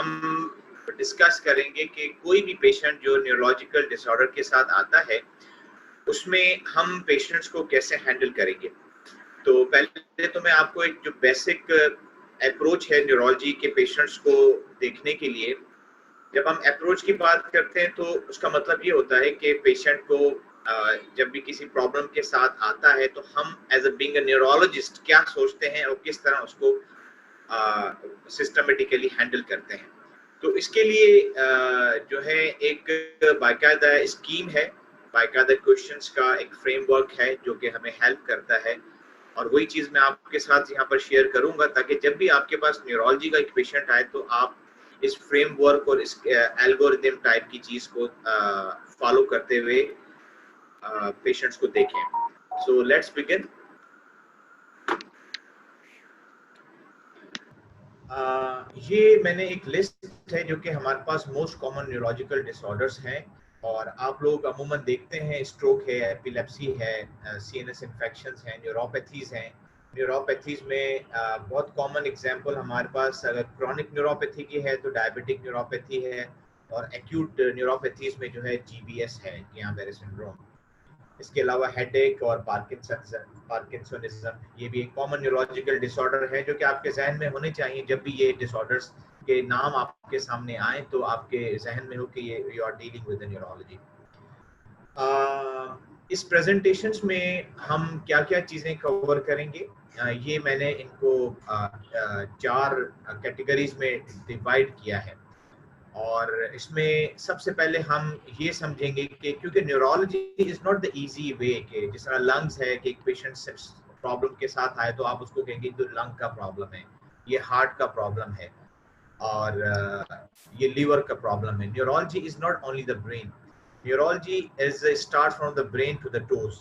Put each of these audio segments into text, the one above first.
हम डिस्कस करेंगे कि कोई भी पेशेंट जो न्यूरोलॉजिकल डिसऑर्डर के साथ आता है उसमें हम पेशेंट्स को कैसे हैंडल करेंगे। तो पहले तो मैं आपको एक जो बेसिक अप्रोच है न्यूरोलॉजी के पेशेंट्स को देखने के लिए, जब हम अप्रोच की बात करते हैं तो उसका मतलब ये होता है कि पेशेंट को जब भी किसी प्रॉब्लम के साथ आता है तो हम as a being a neurologist क्या सोचते हैं और किस तरह उसको सिस्टमेटिकली हैंडल करते हैं। तो इसके लिए जो है एक बाकायदा स्कीम है, बाकायदा क्वेश्चंस का एक फ्रेमवर्क है जो कि हमें हेल्प करता है, और वही चीज मैं आपके साथ यहाँ पर शेयर करूंगा ताकि जब भी आपके पास न्यूरोलॉजी का एक पेशेंट आए तो आप इस फ्रेमवर्क और इस एल्गोरिथम टाइप की चीज को फॉलो करते हुए पेशेंट्स को देखें। So let's begin. ये मैंने एक लिस्ट है जो कि हमारे पास मोस्ट कॉमन न्यूरोलॉजिकल डिसऑर्डर्स हैं, और आप लोग अमूमन देखते हैं स्ट्रोक है, एपिलेप्सी है, सीएनएस इन्फेक्शंस हैं, न्यूरोपैथीज हैं। न्यूरोपैथीज में बहुत कॉमन एग्जांपल हमारे पास अगर क्रॉनिक न्यूरोपैथी की है तो डायबिटिक न्यूरोपैथी है, और एक्यूट न्यूरोपैथीज में जो है जीबीएस है, गुइllain-Barré सिंड्रोम। इसके अलावा हेडेक और पार्किंसनिज्म ये भी एक कॉमन न्यूरोलॉजिकल डिसऑर्डर है जो कि आपके जहन में होने चाहिए। जब भी ये डिसऑर्डर्स के नाम आपके सामने आए तो आपके जहन में हो कि ये you are dealing with neurology. इस प्रेजेंटेशंस में हम क्या क्या चीज़ें कवर करेंगे, ये मैंने इनको 4 कैटेगरीज में डिवाइड किया है। और इसमें सबसे पहले हम ये समझेंगे कि क्योंकि neurology is not the easy way, कि जिस तरह लंग्स है कि एक पेशेंट प्रॉब्लम के साथ आए तो आप उसको कहेंगे तो लंग का प्रॉब्लम है, ये हार्ट का प्रॉब्लम है, और ये लीवर का प्रॉब्लम है। Neurology is not only the brain, neurology is start from the brain to the toes,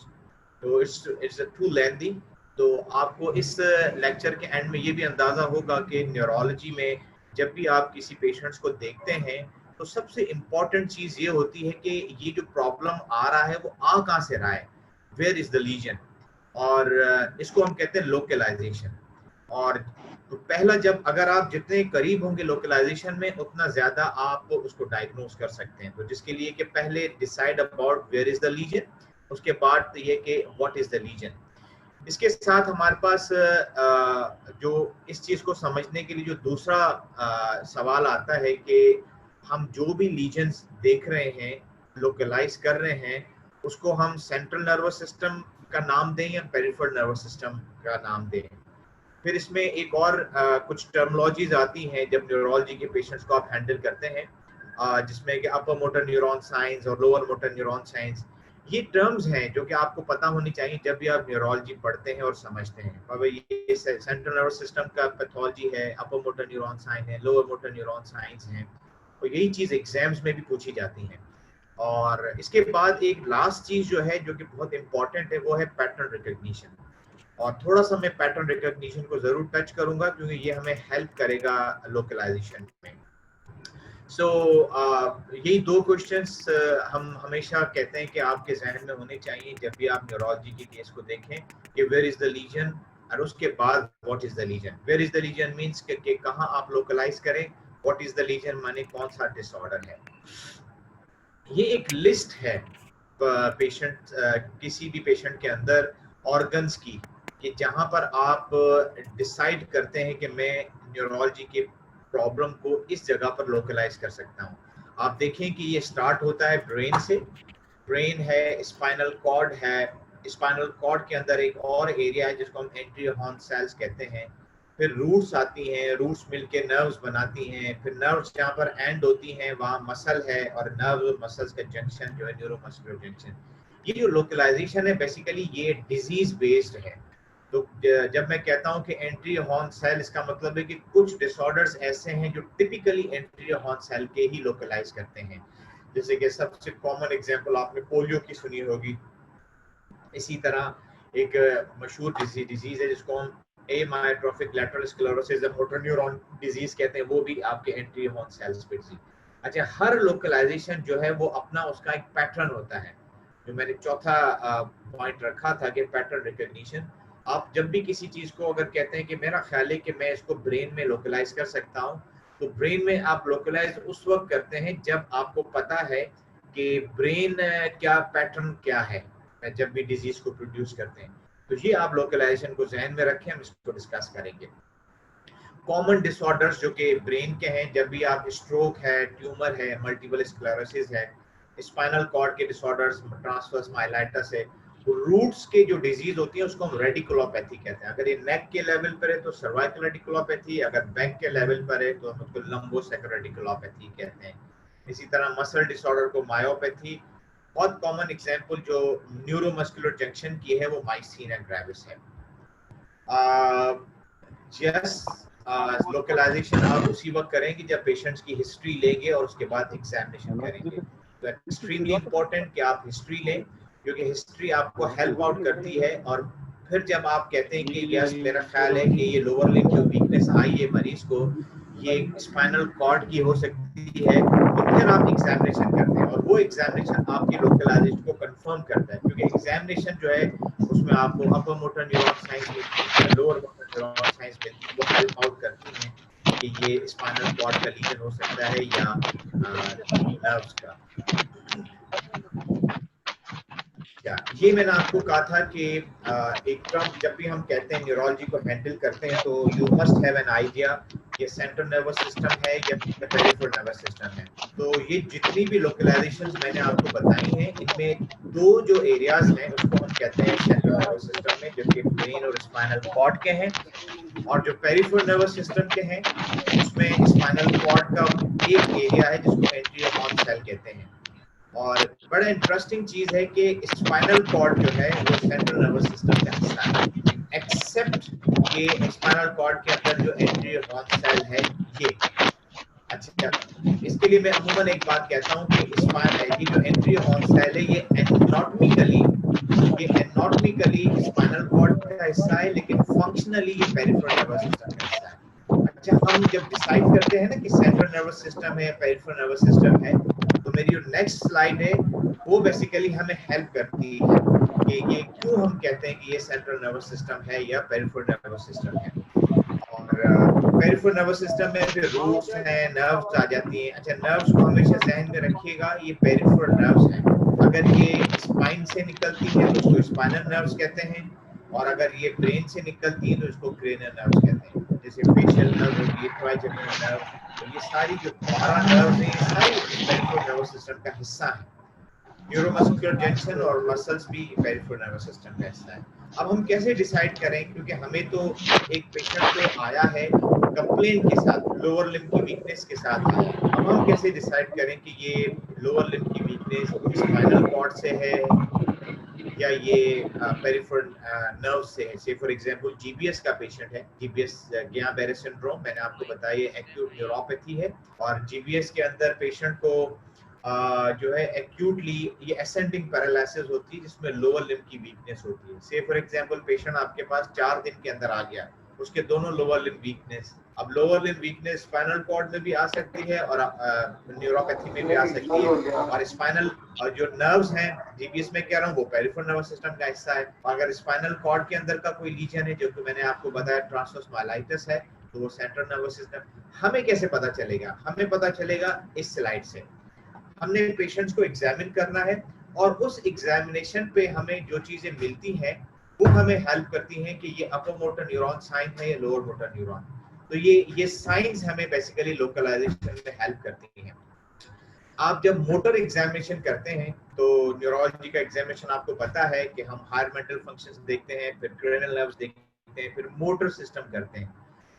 तो इट्स टू लेंथी। तो आपको इस लेक्चर के एंड में ये भी अंदाजा होगा कि न्यूरोलॉजी में जब भी आप किसी पेशेंट्स को देखते हैं तो सबसे इम्पॉर्टेंट चीज ये होती है कि ये जो प्रॉब्लम आ रहा है वो आ कहाँ से रहा है, वेयर इज द लीजन, और इसको हम कहते हैं लोकलाइजेशन। और तो पहला, जब अगर आप जितने करीब होंगे लोकलाइजेशन में उतना ज्यादा आप उसको डायग्नोज कर सकते हैं। तो जिसके लिए कि पहले decide about where is the lesion, उसके बाद ये कि व्हाट इज द लीजन। इसके साथ हमारे पास जो इस चीज को समझने के लिए जो दूसरा सवाल आता है कि हम जो भी लीजन्स देख रहे हैं, लोकलाइज कर रहे हैं, उसको हम सेंट्रल नर्वस सिस्टम का नाम दें या पेरिफेरल नर्वस सिस्टम का नाम दें। फिर इसमें एक और कुछ टर्मोलॉजीज आती हैं जब न्यूरोलॉजी के पेशेंट्स को आप हैंडल करते हैं, जिसमें कि अपर मोटर न्यूरॉन साइंस और लोअर मोटर न्यूरॉन साइंस, ये टर्म्स हैं जो कि आपको पता होनी चाहिए जब भी आप न्यूरोलॉजी पढ़ते हैं और समझते हैं। अब ये सेंट्रल नर्वस सिस्टम का पैथोलॉजी है, अपर मोटर न्यूरॉन साइंस है, लोअर मोटर न्यूरॉन साइंस है, और यही चीज एग्जाम्स में भी पूछी जाती है। और इसके बाद एक लास्ट चीज जो है जो कि बहुत इंपॉर्टेंट है वो है पैटर्न रिकग्निशन, और थोड़ा सा मैं पैटर्न रिकग्निशन को जरूर टच करूंगा क्योंकि ये हमें हेल्प करेगा लोकलाइजेशन में। सो यही 2 क्वेश्चंस हम हमेशा कहते हैं कि आपके जहन में होने चाहिए जब भी आप न्यूरोलॉजी की केस को देखें कि वेयर इज द लीजन, और उसके बाद what is the lesion. Where is the lesion means कि कहां आप लोकलाइज करें, व्हाट इज द लीजन माने कौन सा डिसऑर्डर है। ये एक लिस्ट है पेशेंट किसी भी पेशेंट के अंदर ऑर्गन्स की, कि जहां पर आप डिसाइड करते हैं कि मैं न्यूरोलॉजी के प्रॉब्लम को इस जगह पर लोकलाइज कर सकता हूं। आप देखें कि ये स्टार्ट होता है ब्रेन से, ब्रेन है, स्पाइनल कॉर्ड है, स्पाइनल कॉर्ड के अंदर एक और एरिया है जिसको हम एंटीरियर हॉर्न सेल्स कहते हैं, फिर रूट्स आती हैं, रूट्स मिलके नर्व्स बनाती हैं, फिर नर्व्स जहाँ पर एंड होती हैं वहाँ मसल है, और नर्व मसल्स का जंक्शन जो है न्यूरोमस्कुलर जंक्शन। ये जो लोकलाइजेशन है बेसिकली ये डिजीज बेस्ड है। तो जब मैं कहता हूँ कि एंटीरियर हॉर्न सेल, इसका मतलब है कि कुछ डिसऑर्डर्स ऐसे हैं जो टिपिकली एंटीरियर हॉर्न सेल के ही लोकलाइज करते हैं। जैसे कि सबसे कॉमन एग्जांपल आपने पोलियो की सुनी होगी। इसी तरह एक मशहूर डिजीज है जिसको हम amyotrophic lateral sclerosis motor neuron disease कहते हैं, वो भी आपके एंटीरियर हॉर्न सेल्स पे डिजीज। अच्छा, हर लोकलाइजेशन जो है वो अपना उसका एक पैटर्न होता है, जो मैंने चौथा पॉइंट रखा था कि पैटर्न रिकग्निशन। आप जब भी किसी चीज को अगर कहते हैं कि मेरा ख्याल है कि मैं इसको ब्रेन में लोकलाइज कर सकता हूँ, तो ब्रेन में आप लोकलाइज उस वक्त करते हैं जब आपको पता है कि ब्रेन क्या पैटर्न क्या है जब भी डिजीज को प्रोड्यूस करते हैं। तो ये आप लोकलाइजेशन को जहन में रखें, हम इसको डिस्कस करेंगे। कॉमन डिसऑर्डर्स जो कि ब्रेन के हैं, जब भी आप स्ट्रोक है, ट्यूमर है, मल्टीपल स्क्लेरोसिस है, स्पाइनल कॉर्ड के डिसऑर्डर्स, ट्रांसवर्स माइलाइटिस है, तो रूट्स के जो डिजीज होती है उसको हम रेडिकुलोपैथी कहते हैं। अगर ये नेक के लेवल पर है तो सर्वाइकल रेडिकुलोपैथी, अगर बैक के लेवल पर है तो हम उसको लंबोसेक्युलर रेडिकुलोपैथी कहते हैं। इसी तरह मसल डिसऑर्डर को मायोपैथी। बहुत कॉमन एग्जांपल जो न्यूरोमस्कुलर जंक्शन की है वो माइस्थीनिया ग्रेविस है। लोकलाइजेशन आप उसी वक्त करेंगे जब पेशेंट्स की हिस्ट्री लेंगे और उसके बाद एग्जामिनेशन करेंगे। तो एक्सट्रीमली इम्पोर्टेंट कि आप हिस्ट्री लें, क्योंकि हिस्ट्री आपको हेल्प आउट करती है। और फिर जब आप कहते हैं कि यस मेरा ख्याल है कि ये लोअर लिम्ब जो वीकनेस आई है मरीज को, ये स्पाइनल कॉर्ड की हो सकती है, तो फिर आप एग्जामिनेशन करते हैं और वो एग्जामिनेशन आपकी लोकलाइजेशन को कंफर्म करता है। क्योंकि एग्जामिनेशन जो है उसमें आपको अपर मोटर न्यूरॉन साइंस मिलती है, लोअर मोटर न्यूरॉन साइंस मिलती है, वो हेल्प आउट करती हैं कि ये स्पाइनल कॉर्ड का लीजन हो सकता है या नर्व्स का। ये मैंने आपको कहा था कि एक टर्म जब भी हम कहते हैं न्यूरोलॉजी को हैंडल करते हैं तो you must have an idea ये सेंट्रल नर्वस सिस्टम है या पेरिफेरल नर्वस सिस्टम है। तो ये जितनी भी लोकलाइजेशंस मैंने आपको बताई हैं, इनमें दो जो एरियाज हैं उसको हम कहते हैं सेंट्रल नर्वस सिस्टम में, जो कि ब्रेन और स्पाइनल कॉर्ड के हैं। और जो पेरिफेरल नर्वस सिस्टम के हैं उसमें स्पाइनल कॉर्ड का एक एरिया है जिसको एंटीरियर हॉर्न सेल कहते हैं। और बड़ा इंटरेस्टिंग चीज है कि स्पाइनल कॉर्ड जो है वो सेंट्रल नर्वस सिस्टम का हिस्सा है, एक्सेप्ट कि स्पाइनल कॉर्ड के अंदर जो एंटीरियर हॉर्न सेल है ये। अच्छा, इसके लिए मैं अमूमन एक बात कहता हूँ कि ये जो एंटीरियर हॉर्न सेल है ये एनाटॉमिकली स्पाइनल कॉर्ड का हिस्सा है, लेकिन फंक्शनली ये पेरिफेरल नर्वस सिस्टम का हिस्सा है। अच्छा, हम जब डिसाइड करते हैं ना कि सेंट्रल नर्वस सिस्टम है, पेरिफेरल नर्वस सिस्टम है, तो मेरी जो नेक्स्ट स्लाइड है वो बेसिकली हमें हेल्प करती है कि ये क्यों हम कहते हैं कि ये सेंट्रल नर्वस सिस्टम है या पेरिफेरल नर्वस सिस्टम है। और पेरिफेरल नर्वस सिस्टम में फिर रूट्स हैं, नर्व्स आ जाती हैं। अच्छा, नर्व्स को हमेशा जहन में रखिएगा, ये पेरिफेरल नर्व्स हैं। अगर ये स्पाइन से निकलती है तो उसको स्पाइनल नर्व्स कहते हैं, और अगर ये ब्रेन से निकलती है तो इसको क्रेनियल नर्व्स कहते हैं। जैसे फेशियल नर्व होगी, ट्राइजेमिनल नर्व, तो ये सारी जो 12 नर्व्स हैं ये सारी पेरिफेरल नर्वस सिस्टम का हिस्सा है। न्यूरोमस्कुलर जंक्शन और मसल्स भी पेरिफेरल नर्वस सिस्टम का हिस्सा है। अब हम कैसे डिसाइड करें, क्योंकि हमें तो एक पेशेंट तो आया है कंप्लेन के साथ, लोअर लिम्ब की वीकनेस के साथ आया है। अब हम कैसे डिसाइड करें कि ये लोअर लिम्ब की वीकनेस स्पाइनल कॉर्ड से है या ये पेरिफेरल नर्व से है। से फॉर एग्जांपल जीबीएस का पेशेंट है, जीबीएस गुइllain-Barré सिंड्रोम, मैंने आपको बताया ये एक्यूट न्यूरोपैथी है। और जीबीएस के अंदर पेशेंट को जो है एक्यूटली ये असेंडिंग पैरालिसिस होती है जिसमें लोअर लिम्ब की वीकनेस होती है। से फॉर एग्जांपल पेशेंट आपके पास 4 दिन के अंदर आ गया, उसके दोनों लोअर लिम्ब वीकनेस। अब lower limb weakness spinal cord में भी आ सकती है और न्यूरोपैथी में भी आ सकती है। और स्पाइनल और जो नर्व्स हैं जीबीएस में कह रहा हूँ वो पेरिफेरल नर्वस सिस्टम का हिस्सा है। और अगर स्पाइनल कॉर्ड के अंदर का कोई लीजन है, जो कि मैंने आपको बताया ट्रांसवर्स माइलाइटिस है, तो वो सेंट्रल नर्वस सिस्टम। हमें कैसे पता चलेगा? हमें पता चलेगा इस स्लाइड से। हमने पेशेंट्स को एग्जामिन करना है और उस एग्जामिनेशन पे हमें जो चीजें मिलती हैं वो हमें हेल्प करती हैं कि ये अपर मोटर न्यूरॉन साइन है या लोअर मोटर न्यूरॉन। तो ये साइंस हमें बेसिकली लोकलाइजेशन में हेल्प करती हैं। आप जब मोटर एग्जामिनेशन करते हैं तो न्यूरोलॉजी का एग्जामिनेशन आपको पता है कि हम हायर मेंटल फंक्शंस देखते हैं, फिर क्रेनियल नर्व्स देखते हैं, फिर मोटर सिस्टम करते हैं।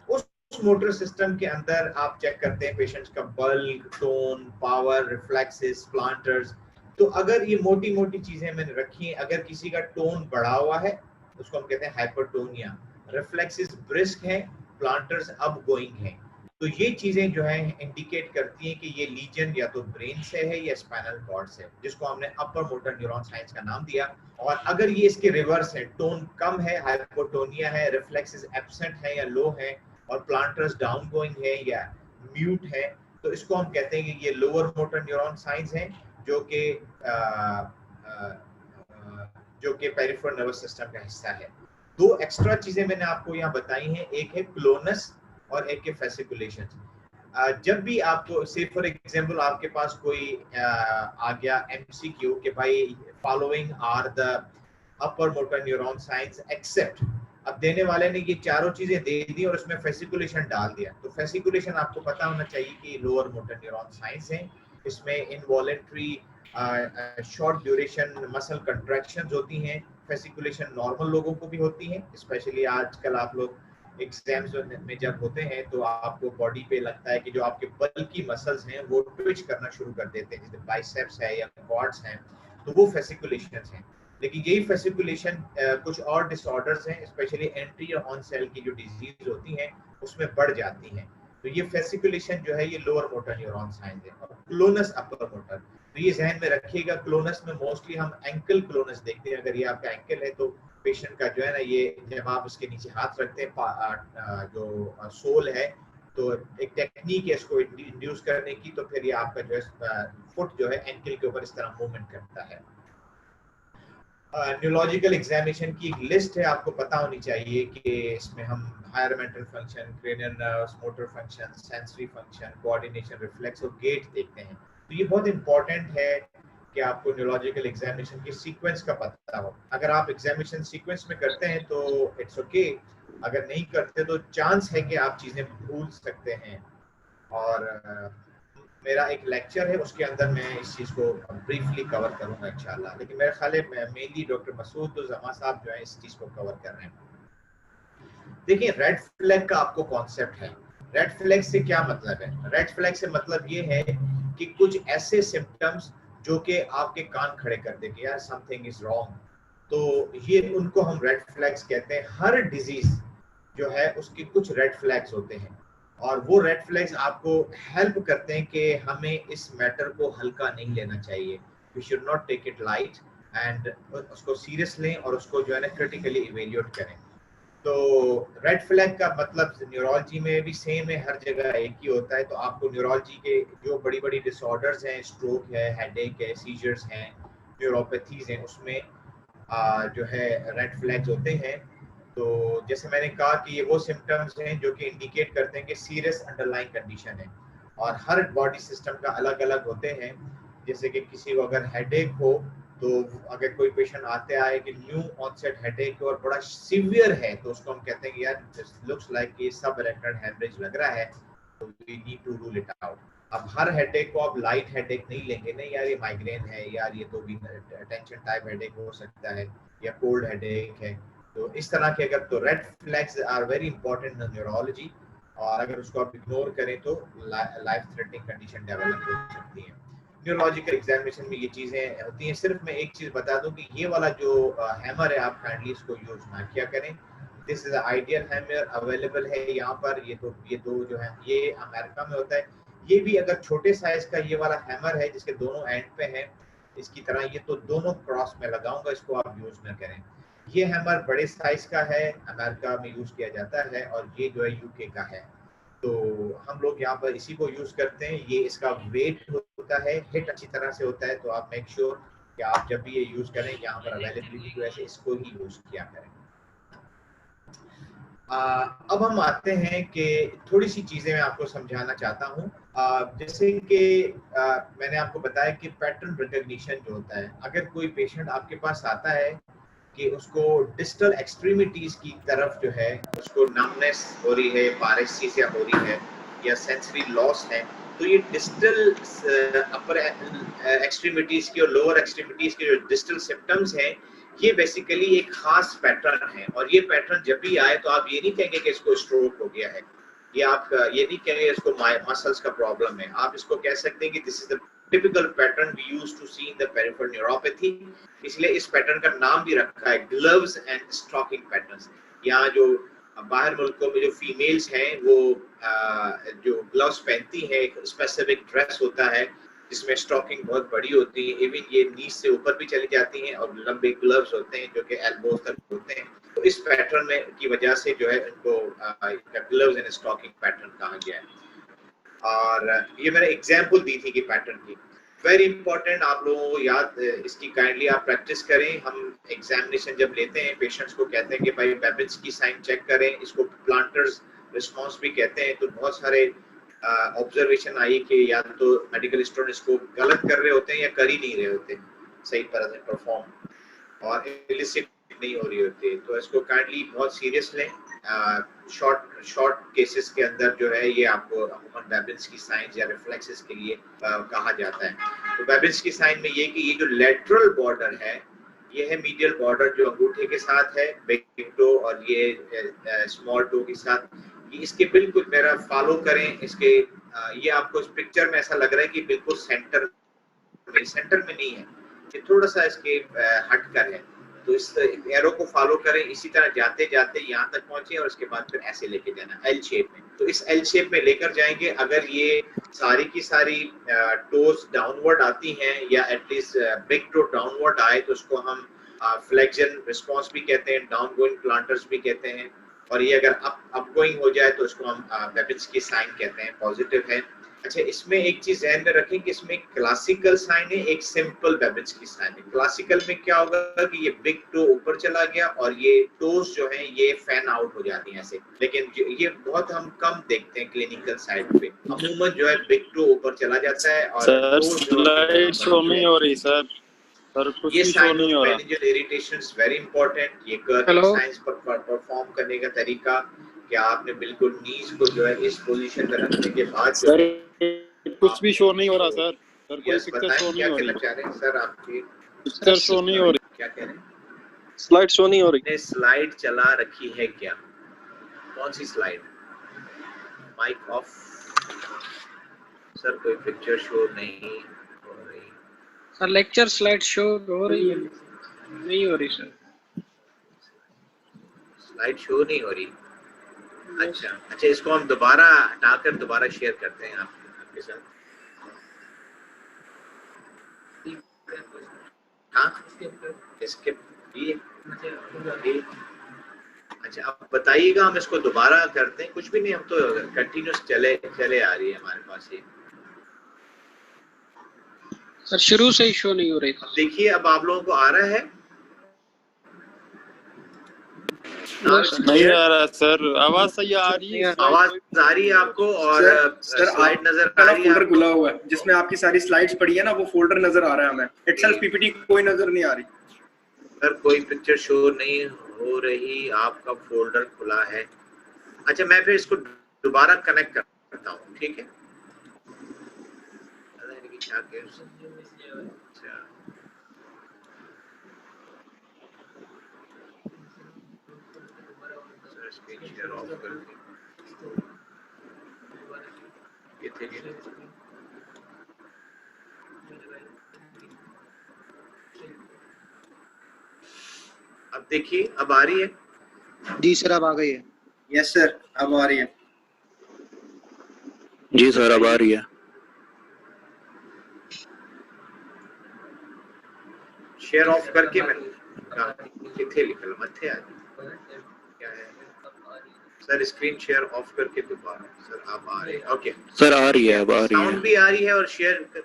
उस मोटर सिस्टम के अंदर आप चेक करते हैं पेशेंट्स का bulk, tone, power, reflexes, planters. तो अगर ये मोटी मोटी चीजें मैंने रखी हैं, अगर किसी का टोन बढ़ा हुआ है उसको हम कहते हैं हाइपरटोनिया, रिफ्लेक्सेस ब्रिस्क है, प्लांटर्स अप गोइंग है। तो ये चीजें जो है इंडिकेट करती हैं कि ये लीजन या तो ब्रेन से है या स्पाइनल कॉर्ड से, जिसको हमने अपर मोटर न्यूरॉन साइंस का नाम दिया। और अगर ये इसके रिवर्स है, टोन कम है, हाइपोटोनिया है, रिफ्लेक्सेस एब्सेंट है या लो है, और प्लांटर्स डाउन गोइंग है या म्यूट है, तो इसको हम कहते हैं कि ये लोअर मोटर न्यूरॉन साइंस हैं, जो कि पेरिफेरल नर्वस सिस्टम का हिस्सा है। दो एक्स्ट्रा चीजें मैंने आपको यहाँ बताई हैं, एक है क्लोनस और एक है फेसिकुलेशन। जब भी आपको से फॉर एग्जांपल आपके पास कोई आ गया एमसीक्यू कि भाई following are the upper motor neuron signs except, अब देने वाले ने ये चारों चीजें दे दी और उसमें फेसिकुलेशन डाल दिया, तो फेसिकुलेशन आपको पता होना चाहिए कि लोअर मोटर न्यूरॉन साइंस है। इसमें involuntary short duration muscle contractions होती हैं। फेसिकुलेशन नॉर्मल लोगों को भी होती हैं, स्पेशली आजकल आप लोग एग्जाम्स में जब होते हैं तो आपको बॉडी पे लगता है कि जो आपके बल्कि मसल्स हैं वो ट्विच करना शुरू कर देते हैं, जैसे बाइसेप्स है या क्वाड्स हैं, तो वो फेसिकुलेशंस हैं। लेकिन यही फेसिकुलेशन कुछ और डिसऑर्डर्स हैं, स्पेशली एंट्री ऑन सेल की जो डिजीज होती हैं उसमें बढ़ जाती हैं। तो ये फेसिकुलेशन जो है ये लोअर मोटर न्यूरॉन साइंस है। और क्लोनस अपर मोटर, तो ये ध्यान में रखिएगा, क्लोनस में मोस्टली हम एंकल क्लोनस देखते हैं। अगर ये आपका एंकल है तो पेशेंट का जो है ना, ये जब आप उसके नीचे हाथ रखते हैं जो सोल है, तो एक टेक्निक है इसको इंड्यूस करने की, तो फिर ये आपका जो है फुट जो है एंकल के ऊपर इस तरह मूवमेंट करता है। न्यूरोलॉजिकल एग्जामिनेशन की एक लिस्ट है, आपको पता होनी चाहिए कि इसमें हम higher mental function, cranial nerves, motor function, sensory function, coordination, reflex और गेट देखते हैं। तो ये बहुत इंपॉर्टेंट है कि आपको न्यूरोलॉजिकल एग्जामिनेशन की सीक्वेंस का पता हो। अगर आप एग्जामिनेशन सीक्वेंस में करते हैं तो इट्स ओके, अगर नहीं करते तो चांस है कि आप चीज़ें भूल सकते हैं। और मेरा एक लेक्चर है उसके अंदर मैं इस चीज़ को ब्रीफली कवर करूंगा इंशाल्लाह, लेकिन मेरे ख्याल है मेनली डॉक्टर मसूद जमा साहब जो है इस चीज़ को कवर कर रहे हैं। देखिए, रेड फ्लैग का आपको कॉन्सेप्ट है। रेड फ्लैग से क्या मतलब है? रेड फ्लैग से मतलब ये है कि कुछ ऐसे सिम्टम्स जो कि आपके कान खड़े कर देंगे, यार समथिंग इज रॉन्ग, तो ये उनको हम रेड फ्लैग्स कहते हैं। हर डिजीज जो है उसके कुछ रेड फ्लैग्स होते हैं, और वो रेड फ्लैग्स आपको हेल्प करते हैं कि हमें इस मैटर को हल्का नहीं लेना चाहिए। We should not take it light and उसको सीरियस लें और उसको जो है ना क्रिटिकली इवेल्यूएट करें। तो रेड फ्लैग का मतलब न्यूरोलॉजी में भी सेम है, हर जगह एक ही होता है। तो आपको न्यूरोलॉजी के जो बड़ी बड़ी डिसऑर्डर्स हैं, स्ट्रोक है, हेडेक है, सीजर्स हैं, न्यूरोपैथीज हैं, उसमें जो है रेड फ्लैग्स होते हैं। तो जैसे मैंने कहा कि ये वो सिम्टम्स हैं जो कि इंडिकेट करते हैं कि सीरियस अंडरलाइंग कंडीशन है, और हर बॉडी सिस्टम का अलग अलग होते हैं। जैसे कि किसी को अगर हेडेक हो, तो अगर कोई पेशेंट आते आए कि न्यू ऑनसेट हेडेक और बड़ा सीवियर है, तो उसको हम कहते हैं कि यार दिस लुक्स लाइक कि सब इरेक्टेड हेमरेज लग रहा है, तो we need to rule it out. अब हर हेडेक को आप लाइट हेडेक नहीं लेंगे, नहीं यार ये माइग्रेन है, यार ये तो भी टेंशन टाइप हेडेक हो सकता है, या कोल्ड हेडेक है। तो इस तरह के अगर, तो red flags are very important in neurology, और अगर उसको आप इग्नोर करें तो लाइफ थ्रेटनिंग कंडीशन डेवलप हो सकती है। न्यूरोलॉजिकल एग्जामिनेशन में ये चीज़ें होती हैं। सिर्फ मैं एक चीज़ बता दूं कि ये वाला जो हैमर है, आप काइंडली इसको यूज ना किया करें। This is ideal hammer, available है यहाँ पर। ये दो जो है ये अमेरिका में होता है। ये भी अगर छोटे साइज का ये वाला हैमर है जिसके दोनों एंड पे है इसकी तरह, ये तो दोनों क्रॉस में लगाऊंगा, इसको आप यूज ना करें। ये हैमर बड़े साइज का है, अमेरिका में यूज किया जाता है, और ये जो है यूके का है। तो हम लोग यहाँ पर इसी को यूज करते हैं। ये इसका वेट होता है, हिट अच्छी तरह से होता है, तो आप मेक श्योर कि आप जब भी ये यूज करें, यहाँ पर अवेलेबिलिटी की वजह से इसको ही यूज किया करें। अब हम आते हैं कि थोड़ी सी चीजें मैं आपको समझाना चाहता हूँ। जैसे कि मैंने आपको बताया कि पैटर्न रिकग्निशन जो होता है, अगर कोई पेशेंट आपके पास आता है कि उसको डिस्टल एक्सट्रीमिटीज की तरफ जो है उसको नमनेस हो रही है, पारेसीसिया हो रही है, या सेंसरी लॉस है, तो ये डिस्टल अपर एक्सट्रीमिटीज की और लोअर एक्सट्रीमिटीज के जो डिस्टल सिम्टम्स हैं, ये बेसिकली एक खास पैटर्न है। और ये पैटर्न जब भी आए तो आप ये नहीं कहेंगे कि इसको स्ट्रोक हो गया है, ये आप ये नहीं कहेंगे इसको मसल्स का प्रॉब्लम है। आप इसको कह सकते हैं कि this is the typical pattern we used to see in the peripheral neuropathy. इसलिए इस पैटर्न का नाम भी रखा है ग्लव्स एंड स्टॉकिंग पैटर्न्स। यहाँ जो बाहर मुल्कों में जो फीमेल्स हैं वो जो ग्लव्स पहनती हैं, एक स्पेसिफिक ड्रेस होता है जिसमें स्टॉकिंग बहुत बड़ी होती है, इवन ये नीज से ऊपर भी चली जाती हैं, और लंबे ग्लव्स होते हैं जो कि एल्बोज तक होते हैं। तो इस पैटर्न में की वजह से जो है इनको ग्लव्स एंड स्टॉकिंग पैटर्न कहा गया है। और ये मैंने एग्जांपल दी थी कि पैटर्न की वेरी इंपॉर्टेंट, आप लोगों को याद इसकी काइंडली आप प्रैक्टिस करें। हम एग्जामिनेशन जब लेते हैं पेशेंट्स को कहते हैं कि भाई बेबिन्स्की साइन चेक करें, इसको प्लांटर्स रिस्पॉन्स भी कहते हैं। तो बहुत सारे ऑब्जर्वेशन आई कि या तो मेडिकल स्टूडेंट्स को गलत कर रहे होते हैं या कर ही नहीं रहे होते सही तरह से परफॉर्म, और इलिसिट नहीं हो रही होती है। तो इसको काइंडली बहुत सीरियस लें। शॉर्ट केसेस के अंदर जो है ये आपको अमूमन बेबिंस्की साइंस या रिफ्लेक्सेस के लिए कहा जाता है। तो बेबिंस्की साइन में ये कि ये जो लेटरल बॉर्डर है ये है मीडियल बॉर्डर जो अंगूठे के साथ है, बिग टो और ये स्मॉल टो के साथ। इसके बिल्कुल मेरा फॉलो करें इसके, ये आपको इस पिक्चर में ऐसा लग रहा है कि बिल्कुल सेंटर में नहीं है, ये थोड़ा सा इसके हटकर है। तो इस एरो को फॉलो करें, इसी तरह जाते जाते यहाँ तक पहुंचे और उसके बाद फिर ऐसे लेके जाना एल शेप में। तो इस एल शेप में लेकर जाएंगे। अगर ये सारी की सारी टोज डाउनवर्ड आती हैं या एटलीस्ट बिग टो डाउनवर्ड आए तो उसको हम फ्लेक्शन रिस्पॉन्स भी कहते हैं, डाउन गोइंग प्लांटर्स भी कहते हैं। और ये अगर अप गोइंग हो जाए तो उसको हम बेबिंस्की साइन कहते हैं, पॉजिटिव है। अच्छा, इसमें एक चीज ध्यान में रखें कि इसमें क्लासिकल साइन है, एक सिंपल बेबिंस्की साइन है। क्लासिकल में क्या होगा कि ये बिग टो ऊपर चला गया और ये टोस जो है ये फैन आउट हो जाती हैं ऐसे, लेकिन ये बहुत हम कम देखते हैं क्लिनिकल साइड पे। अमूमन जो है बिग टो ऊपर चला जाता है और स्लाइड शो नहीं हो रही सर, कुछ ये भी शो साइन नहीं हो रहा। Meningeal irritations very important. ये कर्निंग साइंस पर परफॉर्म करने का तरीका कि आपने बिल्कुल नीज को जो है इस पोजीशन में रखने के बाद सर कुछ भी शो नहीं हो रहा सर, कोई पिक्चर शो नहीं हो रही। क्या चाह रहे हैं सर? आपकी पिक्चर शो नहीं हो रही। क्या कह रहे हैं? स्लाइड शो नहीं हो रही। ने स्लाइड चला रखी है क्या? कौन सी स्लाइड? माइक ऑफ सर, कोई पिक्चर शो नहीं हो रही सर। लेक्चर स्लाइड शो हो रही है? नहीं हो रही सर, स्लाइड शो नहीं हो रही। अच्छा, इसको हम दोबारा हटाकर दोबारा शेयर करते हैं आपके साथ। हाँ, इसके ये अच्छा, अब बताइएगा, हम इसको दोबारा करते हैं। कुछ भी नहीं, हम तो कंटिन्यूस चले आ रही है हमारे पास ये। सर शुरू से ही शो नहीं हो रही था। देखिए अब आप लोगों को आ रहा है? नहीं आ रहा सर, आवाज सही आ रही है, आवाज आ रही है आपको? और स्लाइड नजर आ रही है? फोल्डर खुला हुआ है जिसमें आपकी सारी स्लाइड्स पड़ी है ना, वो फोल्डर नजर आ रहा है हमें। इटसेल्फ पीपीटी कोई नजर नहीं आ रही सर, कोई पिक्चर शो नहीं हो रही, आपका फोल्डर खुला है। अच्छा, मैं फिर इसको दोबारा कनेक्ट करता हूँ, ठीक है? अब देखिए, अब आ रही है? जी सर, अब आ गई है। यस सर, अब आ रही है। जी सर, अब आ रही है। शेयर ऑफ करके मैं किथे निकल मथे आ क्या है सर? स्क्रीन शेयर ऑफ करके दोबारा। सर आप आ रहे हैं? ओके सर आ रही है, अब आ रही है। साउंड भी आ रही है और शेयर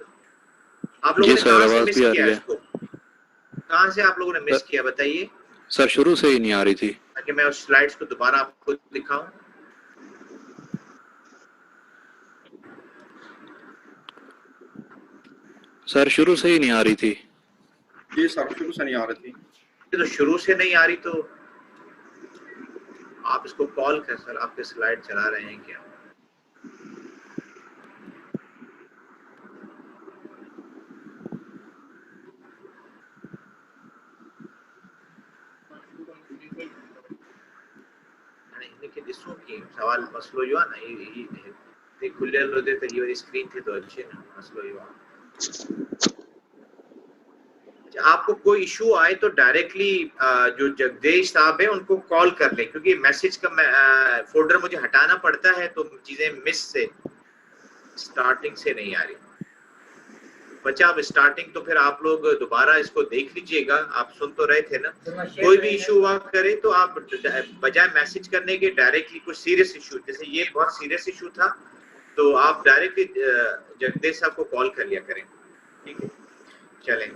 आप लोगों ने कहां से मिस किया इसको? कहां से आप लोगों ने मिस किया बताइए? सर शुरू से ही नहीं आ रही थी। ताकि मैं उस स्लाइड्स को दोबारा आपको दिखाऊं। सर शुरू से ही नहीं आ रही थी। जी सर, शुरू से नहीं आ रही थी। तो शुरू से नहीं आ रही तो आप इसको कॉल कर सर, आपके स्लाइड चला रहे हैं क्या? सवाल मसलो जो है ना, ये खुले होते तो ये स्क्रीन थे तो अच्छे ना मसलो जो। आपको कोई इशू आए तो डायरेक्टली जो जगदीश साहब है उनको कॉल कर लें, क्योंकि मैसेज का फोल्डर मुझे हटाना पड़ता है तो चीजें मिस से स्टार्टिंग से नहीं आ रही। बच्चा अब स्टार्टिंग तो फिर आप लोग दोबारा इसको देख लीजिएगा। आप सुन तो रहे थे ना? कोई भी इशू हुआ करे तो आप बजाय मैसेज करने के डायरेक्टली कुछ सीरियस इशू, जैसे ये बहुत सीरियस इशू था, तो आप डायरेक्टली जगदीश साहब को कॉल कर लिया करें, ठीक है? चलें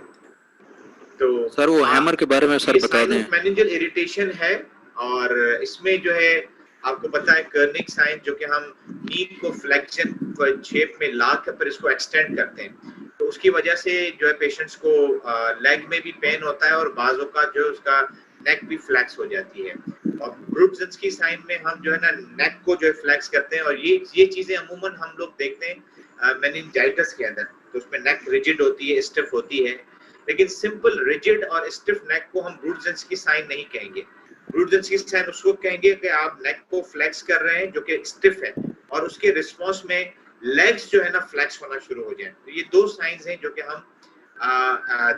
तो सर वो हैमर के बारे में सर बता दें। मेनिंजियल इरिटेशन है और इसमें जो है आपको पता है कर्निक साइन, जो कि हम नी को फ्लेक्शन शेप में ला कर फिर इसको एक्सटेंड करते हैं, तो उसकी वजह से जो है पेशेंट्स को लेग में भी पेन होता है और बाजों का जो उसका नेक भी फ्लैक्स हो जाती है। और ब्रुक्सकी साइन में हम जो है ना नेक को जो है फ्लैक्स करते हैं, और ये चीजें अमूमन हम लोग देखते हैं मेनिंजाइटिस के अंदर, तो उसमें नेक रिजिड होती है, स्टिफ होती है। लेकिन सिंपल रिजिड और स्टिफ नेक को हम ब्रुक्सकी साइन नहीं कहेंगे। ब्रुक्सकी साइन उसको कहेंगे कि आप नेक को फ्लैक्स कर रहे हैं जो कि स्टिफ है, और उसके रिस्पॉन्स में लेग्स जो है ना फ्लैक्स होना शुरू हो जाए। तो ये दो साइंस हैं जो कि हम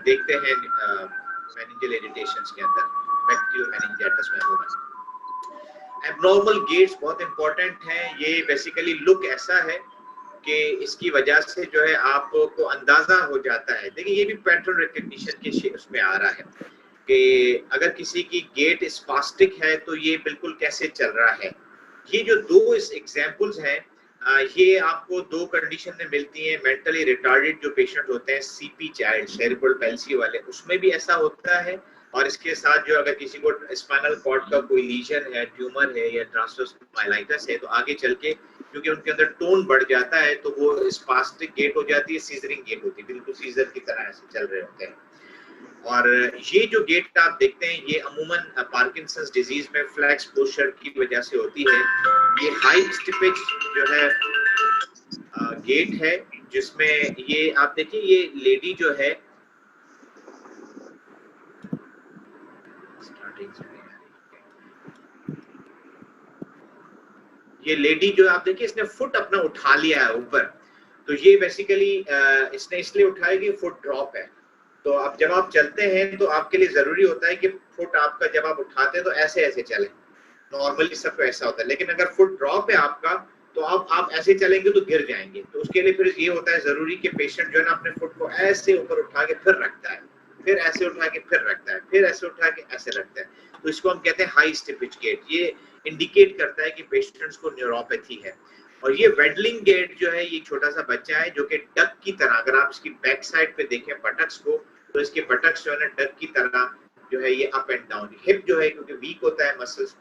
देखते हैं मेनिंजियल इरिटेशंस के अंदर, बैक्टीरियल मेनिंजाइटिस में होगा। एब्नॉर्मल गेट्स बहुत इंपॉर्टेंट हैं। ये बेसिकली लुक ऐसा है कि इसकी वजह से जो है आपको अंदाजा हो जाता है। देखिए ये भी पैटर्न रिकग्निशन के उसमें आ रहा है कि अगर किसी की गेट स्पास्टिक है तो ये बिल्कुल कैसे चल रहा है। ये जो दो इस एग्जांपल्स हैं, ये आपको दो कंडीशन में मिलती हैं। मेंटली रिटार्डेड जो पेशेंट होते हैं, सीपी चाइल्ड, सेरेब्रल पैल्सी वाले, उसमें भी ऐसा होता है। और इसके साथ जो अगर किसी को स्पाइनल कॉर्ड का कोई लीजन है, ट्यूमर है या ट्रांसवर्स माइलाइटिस है, तो आगे चल के क्योंकि उनके अंदर टोन बढ़ जाता है तो वो स्पास्टिक गेट हो जाती है, सीजरिंग गेट होती है, बिल्कुल सीजर की तरह ऐसे चल रहे होते हैं। और ये जो गेट आप देखते हैं ये अमूमन पार्किंसंस डिजीज में फ्लैक्स पोस्चर की वजह से होती है। ये हाई स्टिपेज जो है गेट है, जिसमें ये आप देखिए ये लेडी जो है जो आप देखिए इसने फुट अपना उठा लिया है ऊपर, तो ये बेसिकली इसने इसलिए उठाया कि फुट ड्रॉप है। तो अब जब आप चलते हैं तो आपके लिए जरूरी होता है कि फुट आपका जब आप उठाते हैं तो ऐसे ऐसे चलें, नॉर्मली सबको ऐसा होता है। लेकिन अगर फुट ड्रॉप है आपका तो आप ऐसे चलेंगे तो गिर जाएंगे। तो उसके लिए फिर ये होता है जरूरी कि पेशेंट जो है ना अपने फुट को ऐसे ऊपर उठा के फिर रखता है, फिर ऐसे उठा के फिर रखता है, फिर ऐसे उठा के ऐसे रखता है। तो इसको हम कहते हैं हाई स्टिपेज गेट। ये इंडिकेट करता है कि पेशेंट्स को न्यूरोपैथी है। और ये वेडलिंग गेट जो है, ये छोटा सा बच्चा है जो कि डक की तरह, अगर आप इसकी बैक साइड पे देखें बटक्स को, तो इसके बटक्स जो है ना डक की तरह जो है ये अप एंड डाउन। हिप जो है क्योंकि वीक होता है मसल्स,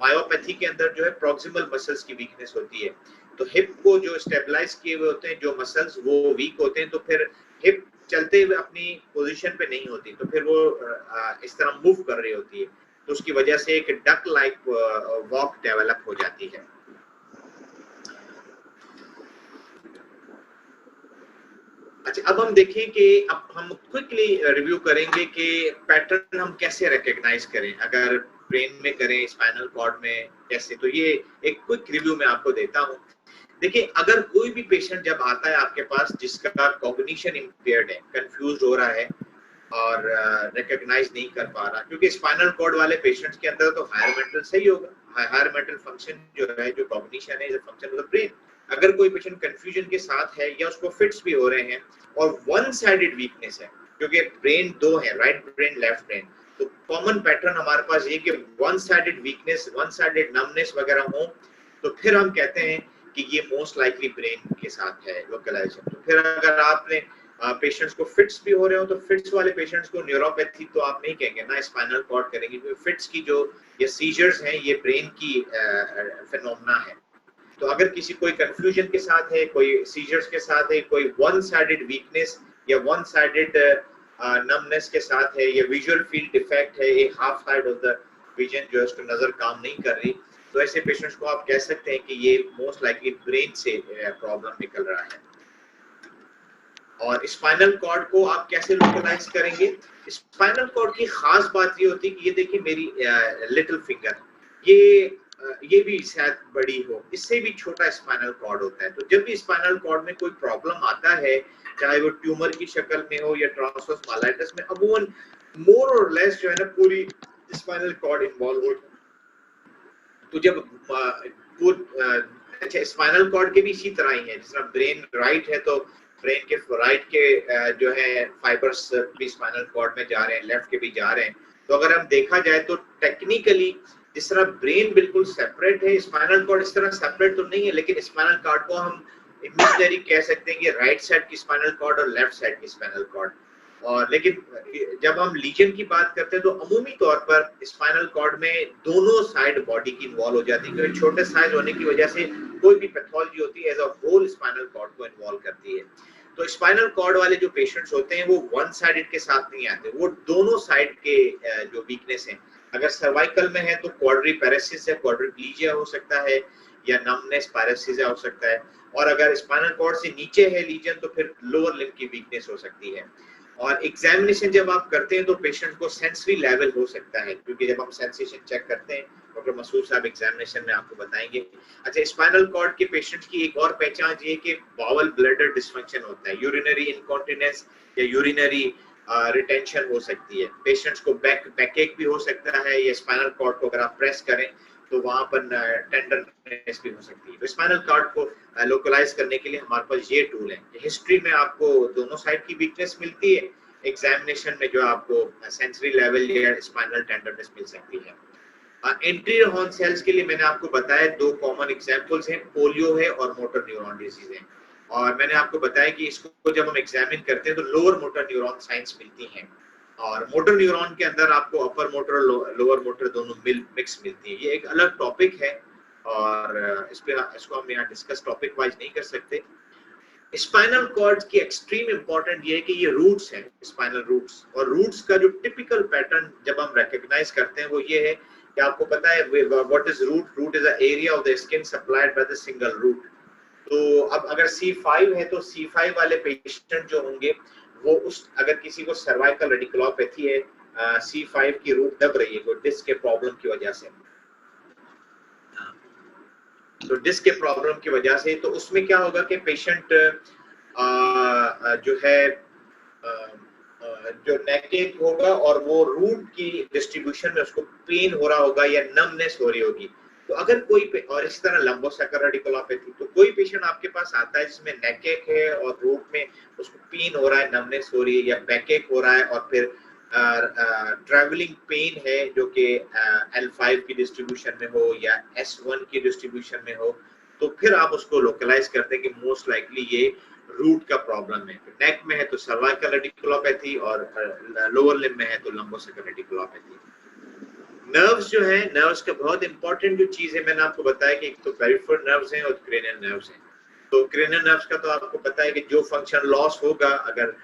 मायोपैथी के अंदर जो है प्रॉक्सिमल मसल्स की वीकनेस होती है, तो हिप को जो स्टेबलाइज किए हुए होते हैं जो मसल्स वो वीक होते हैं, तो फिर हिप चलते हुए अपनी पोजीशन पे नहीं होती, तो फिर वो इस तरह मूव कर रही होती है, तो उसकी वजह से एक डक लाइक वॉक डेवलप हो जाती है। अच्छा, अब हम देखें कि अब हम क्विकली रिव्यू करेंगे कि पैटर्न हम कैसे रिकॉग्नाइज करें, अगर ब्रेन में करें, स्पाइनल कॉर्ड में कैसे। तो ये एक क्विक रिव्यू मैं आपको देता हूं। देखिए अगर कोई भी पेशेंट जब आता है आपके पास जिसका कॉग्निशन इम्पेयर्ड है, कंफ्यूज हो रहा है और रिकॉग्नाइज नहीं कर पा रहा, क्योंकि स्पाइनल कॉर्ड वाले पेशेंट्स के अंदर तो हायर मेंटल सही होगा, हायर मेंटल फंक्शन जो है, जो कॉग्निशन है, जो फंक्शन ऑफ द ब्रेन। अगर कोई पेशेंट कंफ्यूजन के साथ है या उसको फिट्स भी हो रहे हैं और वन साइडेड वीकनेस है, क्योंकि ब्रेन दो है, राइट ब्रेन, लेफ्ट ब्रेन, तो कॉमन पैटर्न हमारे पास ये कि one sided weakness, one sided numbness वगैरह हो, तो फिर हम कहते हैं कि ये मोस्ट लाइकली ब्रेन के साथ है लोकलाइजेशन। तो फिर अगर आपने पेशेंट्स को फिट्स भी हो रहे हो तो फिट्स वाले पेशेंट्स को न्यूरोपैथी तो आप नहीं कहेंगे ना, स्पाइनल कॉर्ड करेंगे, क्योंकि फिट्स की जो ये सीजर्स हैं ये ब्रेन की फिनोमेना है। तो अगर किसी कोई कंफ्यूजन के साथ है, कोई सीजर्स के साथ है, कोई वन साइडेड वीकनेस या वन साइडेड नमनेस के साथ है, या विजुअल फील्ड डिफेक्ट है, एक half side of the vision जो है उसको नजर काम नहीं कर रही, तो ऐसे पेशेंट्स को आप कह सकते हैं कि ये मोस्ट लाइकली ब्रेन से प्रॉब्लम निकल रहा है। और स्पाइनल कॉर्ड को आप कैसे लोकलाइज करेंगे? स्पाइनल कॉर्ड की खास बात ये होती है कि ये देखिए मेरी लिटिल फिंगर, ये भी शायद बड़ी हो, इससे भी छोटा स्पाइनल कॉर्ड होता है। तो जब भी स्पाइनल कॉर्ड में कोई प्रॉब्लम आता है, चाहे वो ट्यूमर की शक्ल में हो या ट्रांसवर्स माइलाइटिस में, अमूमन मोर और लेस जो है ना पूरी स्पाइनल कॉर्ड इन्वॉल्व हो। तो जब अच्छा, स्पाइनल कॉर्ड के भी इसी तरह ही है, जिस तरह ब्रेन राइट है तो ब्रेन के राइट के जो है फाइबर्स भी स्पाइनल कॉर्ड में जा रहे हैं, लेफ्ट के भी जा रहे हैं। तो अगर हम देखा जाए तो टेक्निकली जिस तरह ब्रेन बिल्कुल सेपरेट है, स्पाइनल कॉर्ड इस तरह सेपरेट तो नहीं है, लेकिन स्पाइनल कॉर्ड को हम इमेजिनरी कह सकते हैं कि राइट साइड की स्पाइनल कॉर्ड और लेफ्ट साइड की स्पाइनल कॉर्ड। और लेकिन जब हम लीजन की बात करते हैं तो अमूमी तौर पर स्पाइनल कॉर्ड में दोनों साइड बॉडी की इन्वॉल्व हो जाती है, क्योंकि छोटे साइज होने की वजह से कोई भी पैथोलॉजी होती है as a whole spinal cord को इन्वॉल्व करती है। तो स्पाइनल कॉर्ड वाले जो पेशेंट्स होते हैं वो वन साइडेड के साथ नहीं आते, वो दोनों साइड के जो वीकनेस है, अगर सर्वाइकल में है तो क्वाड्रीपैरेसिस या क्वाड्रिप्लीजिया हो सकता है या नमनेस पैरासिस हो सकता है, और अगर स्पाइनल कॉर्ड से नीचे है लीजन तो फिर लोअर लिम्ब की वीकनेस हो सकती है। और एग्जामिनेशन जब आप करते हैं तो पेशेंट को सेंसरी लेवल हो सकता है, क्योंकि जब हम सेंसेशन चेक करते हैं, डॉक्टर मसूद साहब एग्जामिनेशन में आपको बताएंगे। अच्छा, स्पाइनल कॉर्ड के पेशेंट्स की एक और पहचान ये है कि बाउल ब्लैडर डिसफंक्शन होता है, यूरिनरी इनकॉन्टिनेंस या यूरिनरी रिटेंशन हो सकती है। पेशेंट्स को बैकएक भी हो सकता है, या स्पाइनल कॉर्ड को अगर आप प्रेस करें तो वहां पर टेंडरनेस भी हो सकती है। तो स्पाइनल कॉर्ड को लोकलाइज करने के लिए हमारे पास ये टूल है। हिस्ट्री में आपको दोनों साइड की वीकनेस मिलती है, एग्जामिनेशन में जो आपको सेंसरी लेवल या स्पाइनल टेंडरनेस मिल सकती है। एंटीरियर हॉर्न सेल्स के लिए मैंने आपको बताया दो कॉमन एग्जांपल्स हैं, पोलियो है और मोटर न्यूरॉन डिजीज है। और मैंने आपको बताया कि इसको जब हम एग्जामिन करते हैं तो लोअर मोटर न्यूरॉन साइंस मिलती हैं, और मोटर न्यूरॉन के अंदर आपको अपर मोटर लोअर मोटर दोनों मिक्स मिलती है। ये एक अलग टॉपिक है और इसको हम यहाँ डिस्कस टॉपिक वाइज नहीं कर सकते। स्पाइनल कॉर्ड की एक्सट्रीम इंपॉर्टेंट ये है कि ये रूट्स हैं, स्पाइनल रूट्स, और रूट्स का जो टिपिकल पैटर्न जब हम रिकॉग्नाइज करते हैं वो ये है कि आपको पता है what is root. Root is a area of the skin supplied by the single root. तो अब अगर C5 है तो C5 वाले पेशेंट जो होंगे वो उस, अगर किसी को सर्वाइकल रेडिकुलोपैथी है, C5 की रूट दब रही है कोई डिस्क के प्रॉब्लम की वजह से, तो डिस्क के प्रॉब्लम की वजह से, तो उसमें क्या होगा कि पेशेंट जो है जो नेकेक होगा और वो रूट की डिस्ट्रीब्यूशन में उसको पेन हो रहा होगा या नमनेस हो रही होगी। तो अगर कोई, और इस तरह लंबोसेक्युलर रेडिकुलोपैथी, तो कोई पेशेंट आपके पास आता है जिसमें नेकेक है और रूट में उसको पेन हो रहा है, नमनेस हो रही है या बैकेक हो रहा है, और फिर ट्रैवलिंग पेन है जो कि L5 की डिस्ट्रीब्यूशन में हो या S1 की डिस्ट्रीब्यूशन में हो, तो फिर आप उसको लोकलाइज करते हैं कि मोस्ट लाइकली ये रूट का प्रॉब्लम है। नेक में है तो सर्वाइकल रेडिकुलोपैथी, और लोअर लिम्ब में है तो लंबोसेक्युलर रेडिकुलोपैथी। नर्व्स जो है, नर्व्स का बहुत इंपॉर्टेंट जो चीज है, मैंने आपको बताया कि एक तो पेरिफेरल नर्व्स हैं और क्रेनियल नर्व्स हैं। तो क्रेनियल नर्व्स का तो आपको पता है कि जो फंक्शन लॉस होगा, अगर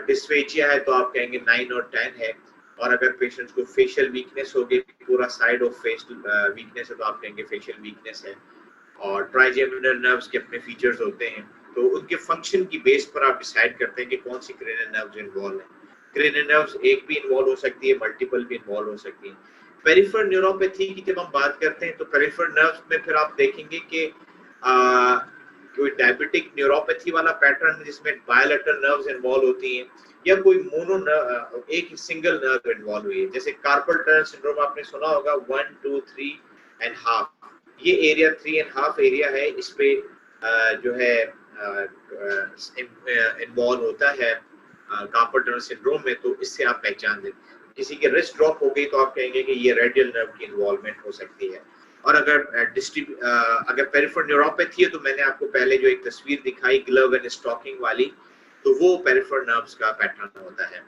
डिस्फेजिया है तो आप कहेंगे 9 और 10 है, और अगर पेशेंट्स को फेशियल वीकनेस होगी, पूरा साइड ऑफ फेस वीकनेस है तो आप कहेंगे फेशियल वीकनेस है। और ट्राइजेमिनल नर्व्स के अपने फीचर्स होते हैं, तो उनके फंक्शन की बेस पर आप डिसाइड करते हैं कि कौन सी क्रेनियल नर्व्स इन्वॉल्व है। क्रेनियल नर्व्स एक भी इन्वॉल्व हो सकती है, मल्टीपल भी इन्वॉल्व हो सकती है। पेरिफेरल न्यूरोपैथी की जब हम बात करते हैं तो पेरिफेरल नर्व्स में फिर आप देखेंगे कि कोई डायबिटिक न्यूरोपैथी वाला पैटर्न जिसमें बायलैटरल नर्व्स इन्वॉल्व होती हैं, या कोई मोनो एक सिंगल नर्व इन्वॉल्व हुई है, जैसे कार्पल टनल सिंड्रोम आपने सुना होगा, 1 2 3 एंड हाफ, ये एरिया 3 एंड हाफ एरिया है, इस पे जो है इन्वॉल्व होता है कार्पल टनल सिंड्रोम में। तो इससे आप पहचान दें, किसी की रिस्ट ड्रॉप हो गई तो आप कहेंगे कि ये रेडियल नर्व की इन्वॉल्वमेंट हो सकती है। और अगर अगर पेरिफेरल न्यूरोपैथी है तो मैंने आपको पहले जो एक तस्वीर दिखाई ग्लव एंड स्टॉकिंग वाली, तो वो पेरिफेरल नर्व्स का पैटर्न होता है।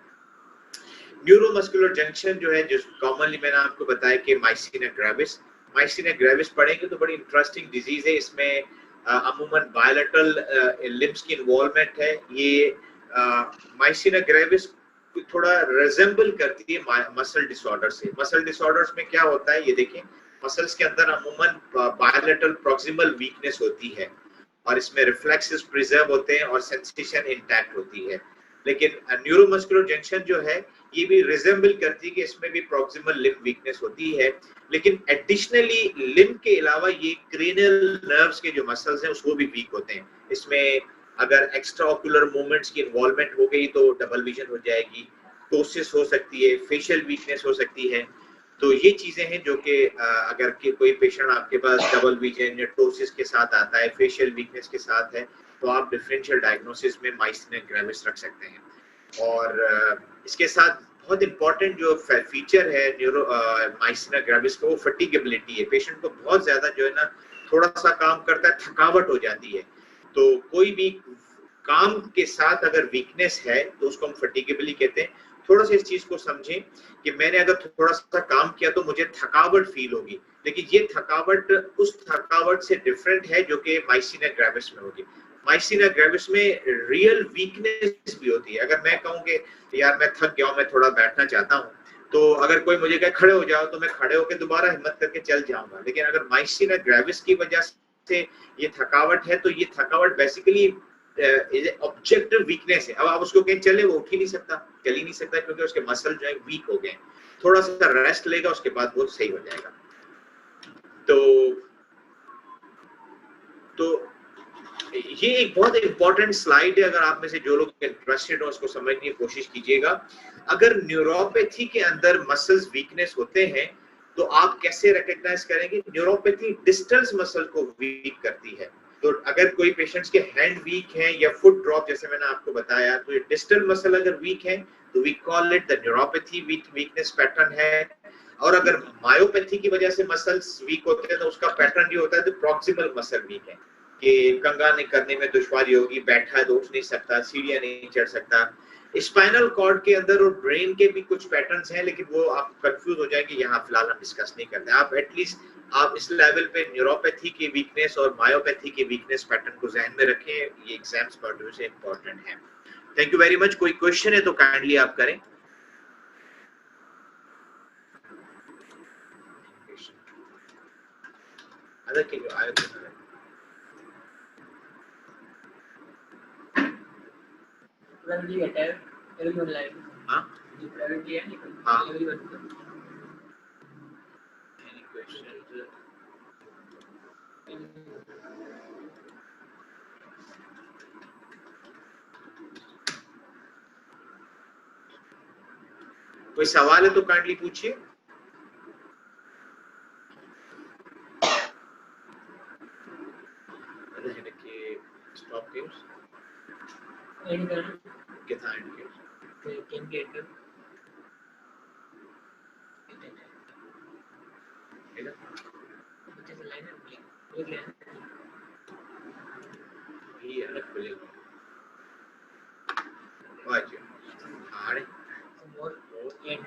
न्यूरोमस्कुलर जंक्शन जो है, जो कॉमनली मैंने आपको बताया कि माइसीनिया ग्रेविस, माइसीनिया ग्रेविस पढ़ेंगे तो बड़ी इंटरेस्टिंग डिजीज है। इसमें अमूमन बायलैटरल लिम्स की इन्वॉल्वमेंट है। ये माइसीनिया ग्रेविस थोड़ा रिजेंबल करती है मसल डिसऑर्डर से। मसल डिसऑर्डर्स में क्या होता है, ये देखें, मसल्स के अंदर अमूमन बायलैटरल प्रॉक्सिमल वीकनेस होती है, और इसमें रिफ्लेक्सेस प्रिजर्व होते हैं और सेंसेशन इंटैक्ट होती है। लेकिन न्यूरोमस्कुलर जंक्शन जो है ये भी रिजेंबल करती है कि इसमें भी प्रॉक्सिमल लिम्ब वीकनेस होती है, लेकिन एडिशनली लिम्ब के अलावा ये क्रेनियल नर्व्स के जो मसल्स हैं उसको भी वीक होते हैं। इसमें अगर एक्स्ट्रा ऑक्यूलर मूवमेंट्स की इन्वॉल्वमेंट हो गई तो डबल विजन हो जाएगी, टोसिस हो सकती है, फेशियल वीकनेस हो सकती है। तो ये चीजें हैं जो कि अगर कोई पेशेंट आपके पास डबल विजन या टोसिस के साथ आता है, फेशियल वीकनेस के साथ है, तो आप डिफरेंशियल डायग्नोसिस में माइसीनिया ग्रेविस रख सकते हैं। और इसके साथ बहुत इंपॉर्टेंट जो फीचर है न्यूरो माइसीनिया ग्रेविस का, वो फटीगेबिलिटी है। पेशेंट को बहुत ज्यादा जो है ना, थोड़ा सा काम करता है थकावट हो जाती है। तो कोई भी काम के साथ अगर वीकनेस है तो उसको हम फटीगेबिलिटी कहते हैं। थोड़ा सा इस चीज को समझें कि मैंने अगर थोड़ा सा काम किया तो मुझे थकावट फील होगी, लेकिन ये थकावट उस थकावट से डिफरेंट है जो कि माइसीनिया ग्रेविस में होगी। माइसीनिया ग्रेविस में रियल वीकनेस भी होती है। अगर मैं कहूँ कि यार मैं थक गया हूँ, मैं थोड़ा बैठना चाहता हूँ, तो अगर कोई मुझे कहे खड़े हो जाओ तो मैं खड़े होकर दोबारा हिम्मत करके चल जाऊंगा। लेकिन अगर माइसीनिया ग्रेविस की वजह से ये थकावट है तो ये थकावट बेसिकली ऑब्जेक्टिव वीकनेस है। अब आप उसको कहें चले, वो उठ ही नहीं सकता, चल ही नहीं सकता, क्योंकि उसके मसल जो है वीक हो गए। थोड़ा सा रेस्ट लेगा उसके बाद वो सही हो जाएगा। तो ये एक बहुत इंपॉर्टेंट स्लाइड है। अगर आप में से जो लोग इंटरेस्टेड हो उसको समझने की कोशिश कीजिएगा। अगर न्यूरोपैथी के अंदर मसल्स वीकनेस होते हैं तो आप कैसे रिकॉग्नाइज करेंगे? न्यूरोपैथी डिस्टल मसल को वीक करती है। तो अगर कोई पेशेंट्स के हैंड वीक हैं या फुट ड्रॉप जैसे मैंने आपको बताया, तो ये डिस्टल मसल अगर वीक है तो we call it the neuropathy weakness pattern है। और अगर मायोपैथी की वजह से मसल्स वीक होते हैं तो उसका पैटर्न ये होता है तो प्रॉक्सिमल मसल वीक है, कि कंगा नहीं करने में दुश्वारी होगी, बैठा है तो उठ नहीं सकता, सीढ़ियां नहीं चढ़ सकता। स्पाइनल कॉर्ड के अंदर और ब्रेन के भी कुछ पैटर्न्स हैं, लेकिन वो आप कंफ्यूज हो जाएंगे, यहाँ फिलहाल हम डिस्कस नहीं करते। आप एटलीस्ट आप इस लेवल पे न्यूरोपैथी की वीकनेस और मायोपैथी की वीकनेस पैटर्न को ध्यान में रखें, ये एग्जाम्स पॉइंट ऑफ व्यू से इंपॉर्टेंट है। Thank you very much. कोई क्वेश्चन है तो काइंडली आप करें। अदर के जो आए प्राइवेटली अटैक एवरीवन लाइक। हां जो प्राइवेटली है हां एवरीवन। Any questions? कोई सवाल है तो काइंडली पूछिए। स्टॉप गेम्स एंड करना कितना एंड गेम्स कैन गेट है ना? बच्चे से लाइन है एक लाइन ये अलग खुलेगा। वाह जी, हां मोर एंड